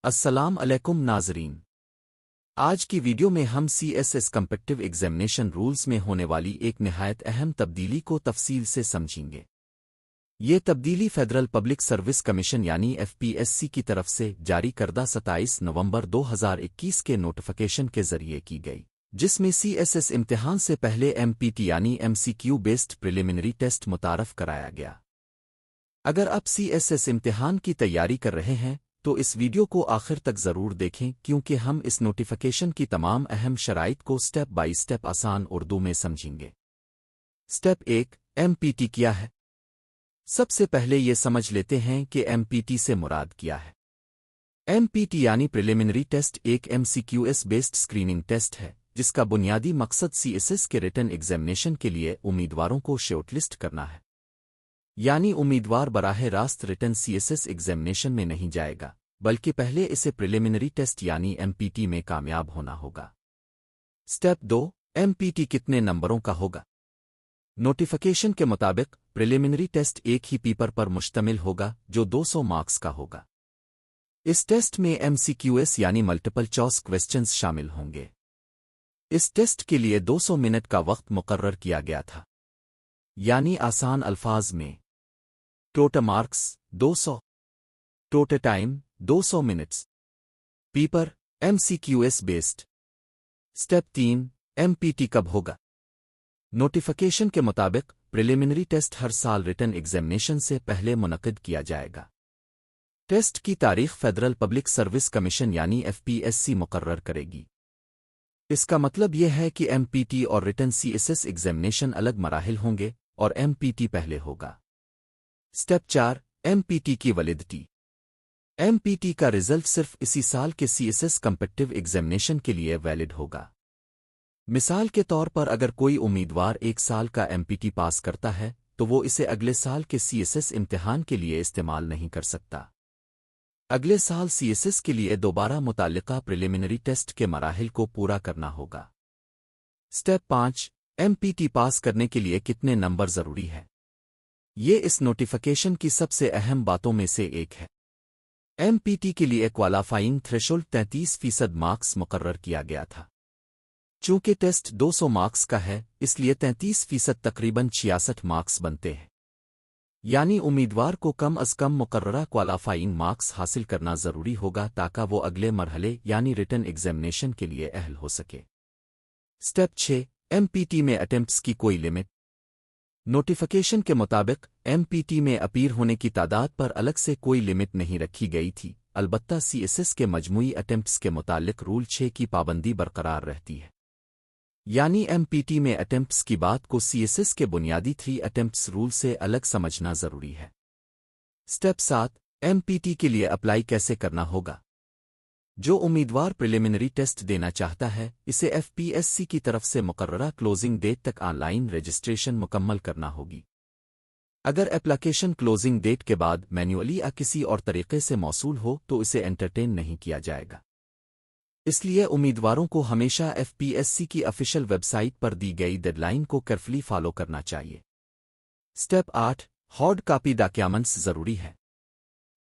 السلام علیکم ناظرین۔ آج کی ویڈیو میں ہم C S S competitive examination rules میں ہونے والی ایک نہایت اہم تبدیلی کو تفصیل سے سمجھیں گے۔ یہ تبدیلی فیڈرل پبلک سروس کمیشن یعنی ایف پی ایس سی کی طرف سے جاری کردہ 27 نومبر 2021 کے نوٹیفیکیشن کے ذریعے کی گئی، جس میں سی ایس ایس امتحان سے پہلے ایم پی ٹی یعنی ایم سی کیو بیسڈ پریلیمنری ٹیسٹ متعارف کرایا گیا۔ اگر آپ سی ایس ایس امتحان کی تیاری کر رہے ہیں تو اس ویڈیو کو آخر تک ضرور دیکھیں، کیونکہ ہم اس نوٹیفیکیشن کی تمام اہم شرائط کو سٹیپ بائی سٹیپ آسان اردو میں سمجھیں گے۔ سٹیپ 1، ایم پی ٹی کیا ہے؟ سب سے پہلے یہ سمجھ لیتے ہیں کہ ایم پی ٹی سے مراد کیا ہے۔ ایم پی ٹی یعنی پریلیمنری ٹیسٹ ایک M C Q S based screening test ہے، جس کا بنیادی مقصد سی ایس ایس کے ریٹن ایگزامینیشن کے لیے امیدواروں کو شارٹ لسٹ کرنا ہے۔ یعنی امیدوار براہ راست written C S S examination میں نہیں جائے گا، بلکہ پہلے اسے پریلیمنری ٹیسٹ یعنی ایم پی ٹی میں کامیاب ہونا ہوگا۔ سٹیپ 2، ایم پی ٹی کتنے نمبروں کا ہوگا؟ نوٹیفیکیشن کے مطابق پریلیمنری ٹیسٹ ایک ہی پیپر پر مشتمل ہوگا جو 200 مارکس کا ہوگا۔ اس ٹیسٹ میں ایم سی کیو ایس یعنی ملٹیپل چوائس کویسچنز شامل ہوں گے۔ اس ٹیسٹ کے لیے 200 منٹ کا وقت مقرر کیا گیا تھا، یعنی آسان الفاظ میں total marks 200، total time 200 minutes, paper M C Q S based. Step 3، M P T کب ہوگا؟ نوٹیفیکیشن کے مطابق پریلیمنری ٹیسٹ ہر سال ریٹن ایگزامینیشن سے پہلے منعقد کیا جائے گا۔ ٹیسٹ کی تاریخ فیڈرل پبلک سروس کمیشن یعنی ایف پی ایس سی مقرر کرے گی۔ اس کا مطلب یہ ہے کہ ایم پی ٹی اور written C S S examination الگ مراحل ہوں گے اور ایم پی ٹی پہلے ہوگا۔ سٹیپ 4، ایم پی ٹی کی ویلیڈٹی۔ ایم پی ٹی کا رزلٹ صرف اسی سال کے C S S competitive examination کے لیے ویلڈ ہوگا۔ مثال کے طور پر اگر کوئی امیدوار ایک سال کا ایم پی ٹی پاس کرتا ہے تو وہ اسے اگلے سال کے سی ایس ایس امتحان کے لیے استعمال نہیں کر سکتا۔ اگلے سال سی ایس ایس کے لیے دوبارہ متعلقہ پریلیمنری ٹیسٹ کے مراحل کو پورا کرنا ہوگا۔ سٹیپ 5، ایم پی ٹی پاس کرنے کے لیے کتنے نمبر ضروری ہے؟ یہ اس نوٹیفیکیشن کی سب سے اہم باتوں میں سے ایک ہے۔ ایم پی ٹی کے لیے کوالیفائنگ تھریشولڈ 33% مارکس مقرر کیا گیا تھا۔ چونکہ ٹیسٹ 200 مارکس کا ہے، اس لیے 33% تقریباً 66 مارکس بنتے ہیں۔ یعنی امیدوار کو کم از کم مقررہ کوالیفائنگ مارکس حاصل کرنا ضروری ہوگا تاکہ وہ اگلے مرحلے یعنی ریٹن ایگزامینیشن کے لیے اہل ہو سکے۔ سٹیپ 6، ایم پی ٹی میں اٹیمپٹس کی کوئی لمٹ؟ نوٹیفیکیشن کے مطابق ایم پی ٹی میں اپیئر ہونے کی تعداد پر الگ سے کوئی لمٹ نہیں رکھی گئی تھی، البتہ سی ایس ایس کے مجموعی اٹیمپٹس کے متعلق رول 6 کی پابندی برقرار رہتی ہے۔ یعنی ایم پی ٹی میں اٹیمپٹس کی بات کو سی ایس ایس کے بنیادی 3 اٹیمپٹس رول سے الگ سمجھنا ضروری ہے۔ سٹیپ 7، ایم پی ٹی کے لیے اپلائی کیسے کرنا ہوگا؟ جو امیدوار پریلیمنری ٹیسٹ دینا چاہتا ہے اسے ایف پی ایس سی کی طرف سے مقررہ کلوزنگ ڈیٹ تک آن لائن رجسٹریشن مکمل کرنا ہوگی۔ اگر اپلیکیشن کلوزنگ ڈیٹ کے بعد مینولی یا کسی اور طریقے سے موصول ہو تو اسے انٹرٹین نہیں کیا جائے گا۔ اس لیے امیدواروں کو ہمیشہ ایف پی ایس سی کی آفیشیل ویب سائٹ پر دی گئی ڈیڈ لائن کو کیئرفلی فالو کرنا چاہیے۔ سٹیپ 8، ہارڈ کاپی ڈاکیومنٹس ضروری ہے۔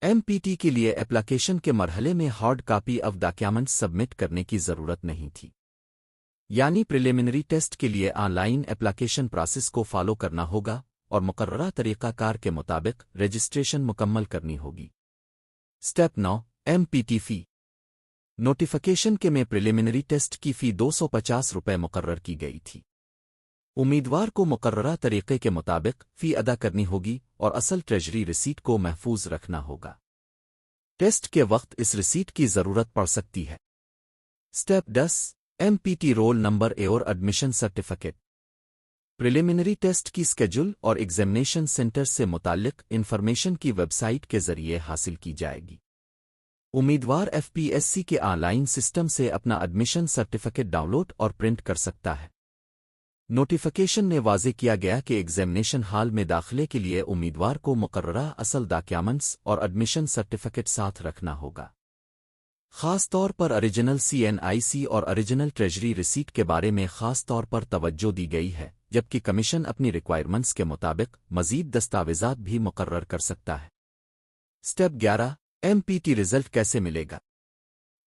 ایم پی ٹی کے لیے اپلیکیشن کے مرحلے میں hard copy of documents submit کرنے کی ضرورت نہیں تھی۔ یعنی پریلیمنری ٹیسٹ کے لیے آن لائن اپلیکیشن پروسیس کو فالو کرنا ہوگا اور مقررہ طریقہ کار کے مطابق رجسٹریشن مکمل کرنی ہوگی۔ سٹیپ 9، ایم پی ٹی فی۔ نوٹیفیکیشن کے میں پریلیمنری ٹیسٹ کی فی 250 روپے مقرر کی گئی تھی۔ امیدوار کو مقررہ طریقے کے مطابق فی ادا کرنی ہوگی اور اصل ٹریجری ریسیٹ کو محفوظ رکھنا ہوگا۔ ٹیسٹ کے وقت اس ریسیٹ کی ضرورت پڑ سکتی ہے۔ Step 10، M P T roll number اور ایڈمیشن سرٹیفکیٹ۔ پریلیمنری ٹیسٹ کی سکیجول اور ایگزامینیشن سینٹر سے متعلق انفارمیشن کی ویب سائٹ کے ذریعے حاصل کی جائے گی۔ امیدوار ایف پی ایس سی کے آن لائن سسٹم سے اپنا ایڈمیشن سرٹیفکیٹ ڈاؤن لوڈ اور پرنٹ کر سکتا ہے۔ نوٹیفیکیشن نے واضح کیا گیا کہ ایگزامینیشن ہال میں داخلے کے لیے امیدوار کو مقررہ اصل ڈاکیومنٹس اور ایڈمیشن سرٹیفکیٹ ساتھ رکھنا ہوگا۔ خاص طور پر اوریجنل سی این آئی سی اور اوریجنل ٹریجری ریسیٹ کے بارے میں خاص طور پر توجہ دی گئی ہے، جبکہ کمیشن اپنی ریکوائرمنٹس کے مطابق مزید دستاویزات بھی مقرر کر سکتا ہے۔ Step 11، M P T result کیسے ملے گا؟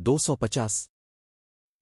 250,